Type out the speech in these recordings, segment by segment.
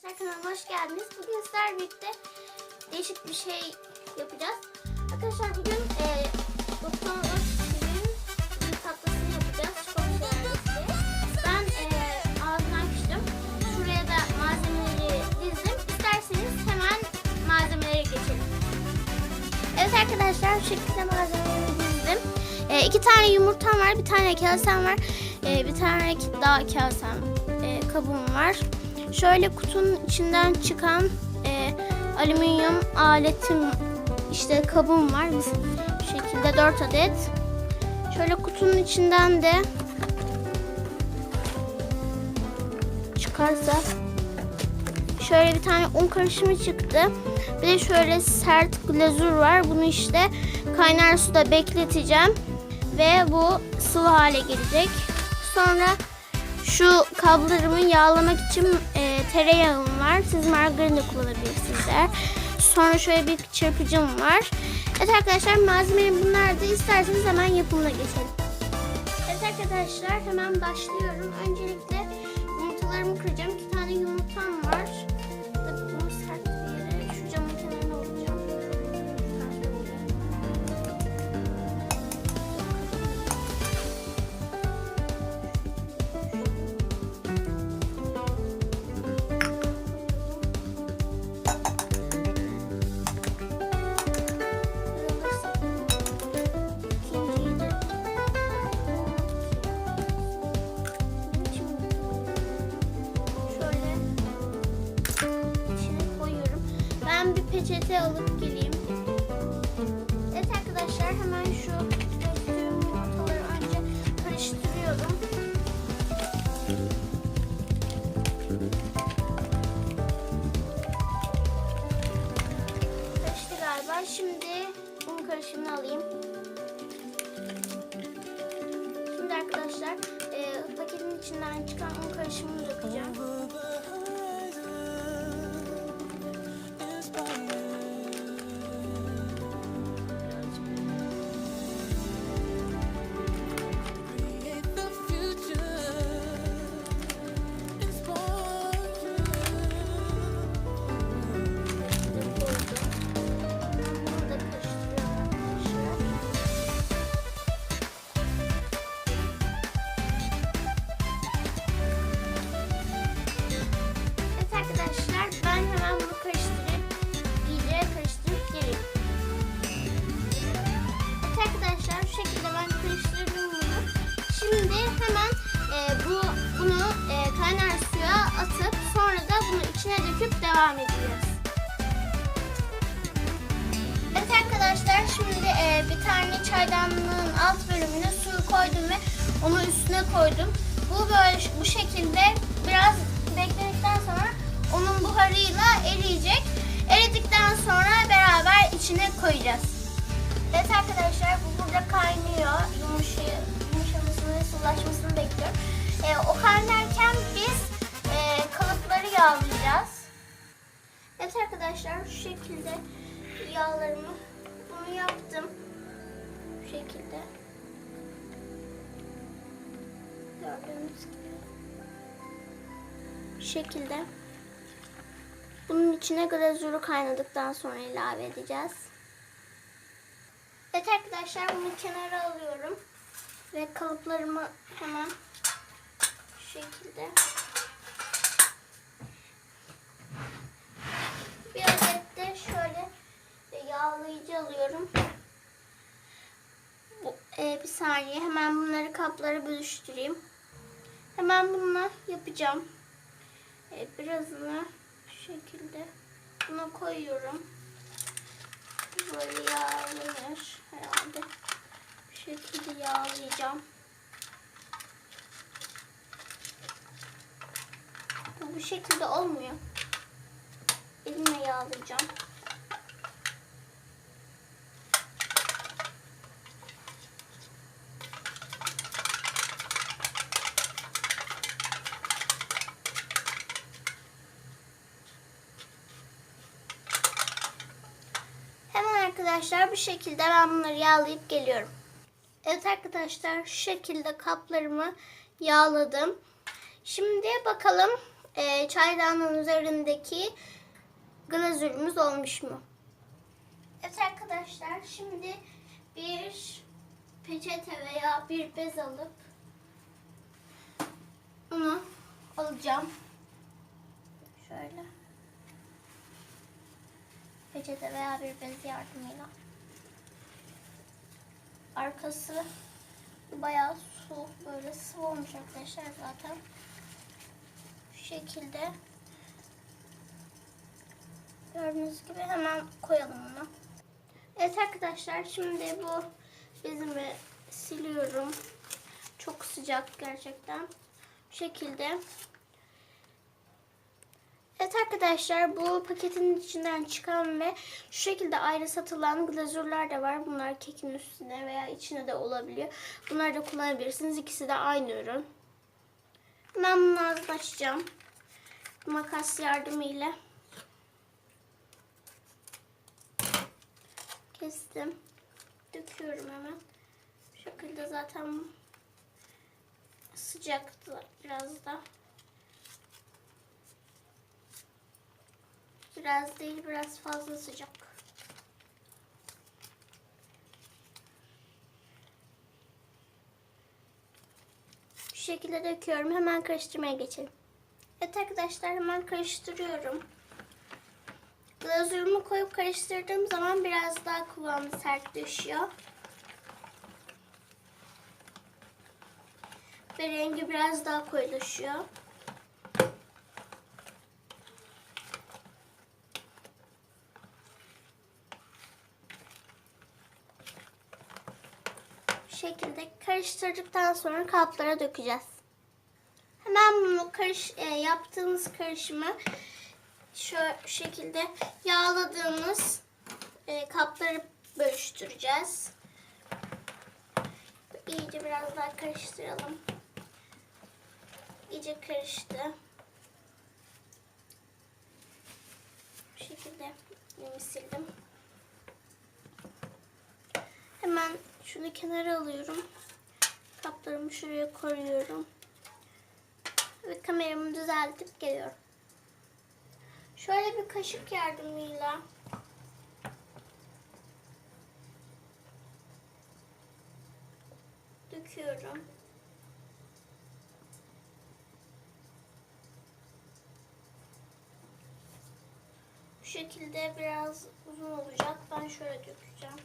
Arkadaşlar kanalıma hoş geldiniz. Bugün sizlerle birlikte değişik bir şey yapacağız. Arkadaşlar bugün Dr.oetker'in bir tatlısını yapacağız. Çikolata şelalesi. Ben ağzını açtım. Şuraya da malzemeleri dizdim. İsterseniz hemen malzemelere geçelim. Evet arkadaşlar, şu şekilde malzemeleri dizdim. 2 tane yumurtam var, bir tane kasem var, bir tane daha kasem kabım var. Şöyle kutunun içinden çıkan alüminyum aletim, işte kabım var. Bu şekilde 4 adet. Şöyle kutunun içinden de çıkarsa şöyle bir tane un karışımı çıktı. Bir de şöyle sert glazür var. Bunu işte kaynar suda bekleteceğim ve bu sıvı hale gelecek. Sonra şu kablarımı yağlamak için tereyağım var. Siz margarin de kullanabilirsiniz eğer. Sonra şöyle bir çırpıcım var. Evet arkadaşlar, malzemelerim bunlardı. İsterseniz hemen yapımına geçelim. Evet arkadaşlar, hemen başlıyorum. Öncelikle yumurtalarımı kıracağım. 2 tane yumurtam var. Bunu sert bir yere, şu camın kenarına olacağım. Ben bir peçete alıp geleyim. Evet arkadaşlar, hemen şu yumurtaları önce karıştırıyorum. Karıştı galiba. Şimdi un karışımını alayım. Şimdi arkadaşlar paketin içinden çıkan un karışımını dökeceğim. Kaynar suya atıp sonra da bunu içine döküp devam edeceğiz. Evet arkadaşlar, şimdi bir tane çaydanlığın alt bölümüne suyu koydum ve onu üstüne koydum. Bu böyle bu şekilde biraz bekledikten sonra onun buharıyla eriyecek. Eridikten sonra beraber içine koyacağız. Evet arkadaşlar, bu burada kaynıyor. Yumuşamasını ve sıvılaşmasını bekliyorum. O kaynarken biz kalıpları yağlayacağız. Evet arkadaşlar, şu şekilde yağlarımı bunu yaptım. Bu şekilde. Gördüğünüz gibi. Bu şekilde. Bunun içine glazürü kaynadıktan sonra ilave edeceğiz. Evet arkadaşlar, bunu kenara alıyorum. Ve kalıplarımı hemen şekilde bir adet de şöyle yağlayıcı alıyorum. Bir saniye, hemen bunları kaplara bölüştüreyim. Hemen bununla yapacağım. Birazını şu şekilde buna koyuyorum. Böyle yağlanır herhalde. Bu şekilde yağlayacağım. Bu şekilde olmuyor. Elimle yağlayacağım. Hemen arkadaşlar, bu şekilde ben bunları yağlayıp geliyorum. Evet arkadaşlar, şu şekilde kaplarımı yağladım. Şimdi bakalım çaydanlığın üzerindeki glazürümüz olmuş mu? Evet arkadaşlar, şimdi bir peçete veya bir bez alıp onu alacağım. Şöyle peçete veya bir bez yardımıyla. Arkası bayağı su, böyle sıvı olmuş arkadaşlar zaten. Şu şekilde gördüğünüz gibi hemen koyalım onu. Evet arkadaşlar, şimdi bu bezimi siliyorum. Çok sıcak gerçekten. Bu şekilde. Evet arkadaşlar, bu paketin içinden çıkan ve şu şekilde ayrı satılan glazürler de var. Bunlar kekin üstüne veya içine de olabiliyor. Bunları da kullanabilirsiniz. İkisi de aynı ürün. Ben bunun ağzını açacağım. Makas yardımıyla kestim. Döküyorum hemen. Bu şekilde zaten sıcaktı biraz da. Biraz değil, biraz fazla sıcak. Bu şekilde döküyorum. Hemen karıştırmaya geçelim. Evet arkadaşlar, hemen karıştırıyorum. Glazürümü koyup karıştırdığım zaman biraz daha kıvamı sertleşiyor. Ve rengi biraz daha koyulaşıyor. Bu şekilde karıştırdıktan sonra kaplara dökeceğiz. Hemen bunu yaptığımız karışımı şu şekilde yağladığımız kapları bölüştüreceğiz. İyice biraz daha karıştıralım. İyice karıştı. Bu şekilde sildim. Hemen şunu kenara alıyorum. Kaplarımı şuraya koyuyorum. Ve kameramı düzeltip geliyorum. Şöyle bir kaşık yardımıyla döküyorum. Bu şekilde biraz uzun olacak. Ben şöyle dökeceğim.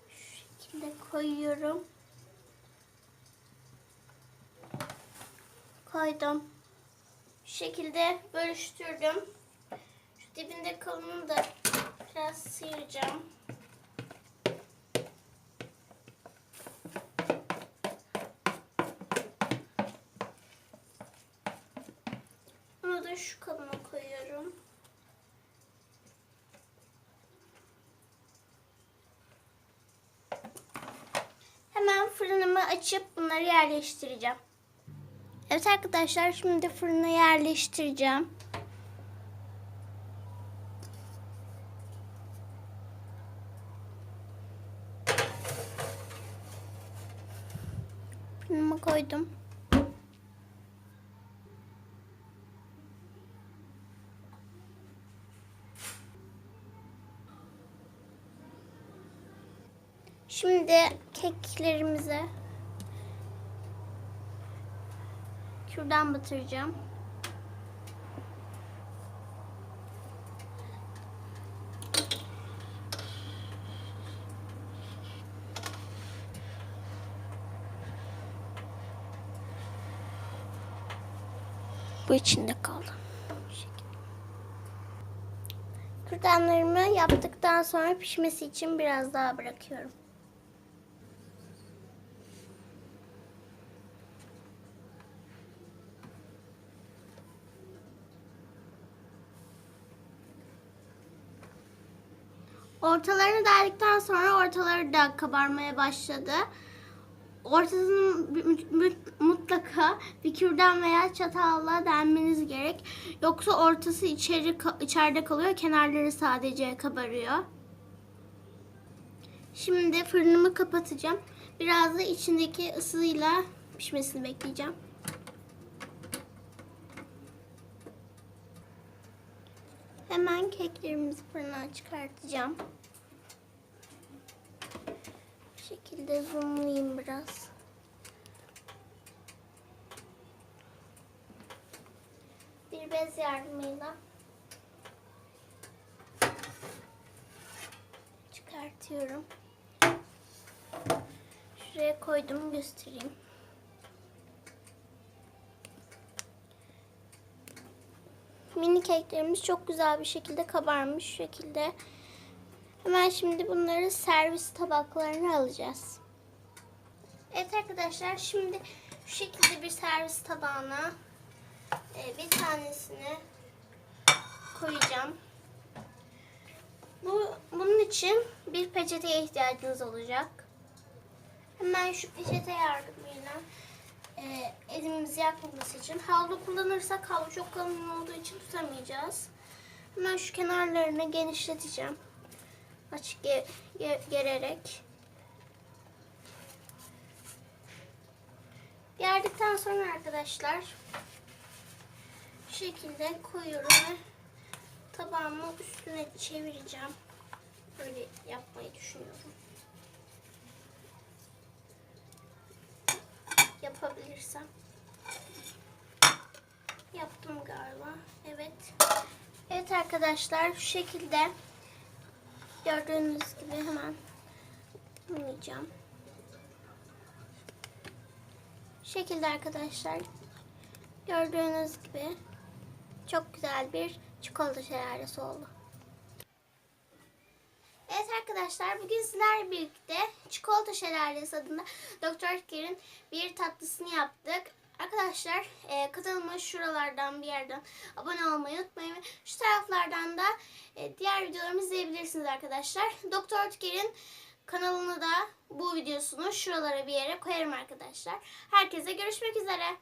Şu şekilde koyuyorum. Koydum. Şu şekilde bölüştürdüm. Şu dibinde kalanını da biraz sıyıracağım. Bunu da şu kabına koyuyorum. Hemen fırınımı açıp bunları yerleştireceğim. Evet arkadaşlar, şimdi fırına yerleştireceğim. Fırınıma koydum. Şimdi keklerimize şuradan batıracağım. Bu içinde kaldı. Kürdanlarımı yaptıktan sonra pişmesi için biraz daha bırakıyorum. Ortalarını derdikten sonra ortaları da kabarmaya başladı. Ortasını mutlaka bir kürdan veya çatalla delmeniz gerek. Yoksa ortası içeride kalıyor, kenarları sadece kabarıyor. Şimdi fırınımı kapatacağım. Biraz da içindeki ısıyla pişmesini bekleyeceğim. Hemen keklerimizi fırından çıkartacağım. Bu şekilde zoomlayayım biraz. Bir bez yardımıyla çıkartıyorum. Şuraya koydum, göstereyim. Mini keklerimiz çok güzel bir şekilde kabarmış şu şekilde. Hemen şimdi bunları servis tabaklarına alacağız. Evet arkadaşlar, şimdi şu şekilde bir servis tabağına bir tanesini koyacağım. Bunun için bir peçeteye ihtiyacınız olacak. Hemen şu peçete yardımıyla elimizi yakmaması için. Havlu kullanırsak havlu çok kalın olduğu için tutamayacağız. Hemen şu kenarlarını genişleteceğim. Açık gererek. Gerdikten sonra arkadaşlar şu şekilde koyuyorum ve tabağımı üstüne çevireceğim. Böyle yapmayı düşünüyorum. Yapabilirsem. Yaptım galiba. Evet. Evet arkadaşlar, şu şekilde gördüğünüz gibi hemen koyacağım. Şu şekilde arkadaşlar, gördüğünüz gibi çok güzel bir çikolata şelalesi oldu. Evet arkadaşlar, bugün sizlerle birlikte çikolata şelalesi adında Dr.oetker'in bir tatlısını yaptık. Arkadaşlar kanalıma şuralardan bir yerden abone olmayı unutmayın. Şu taraflardan da diğer videolarımı izleyebilirsiniz arkadaşlar. Dr.oetker'in kanalını da bu videosunu şuralara bir yere koyarım arkadaşlar. Herkese görüşmek üzere.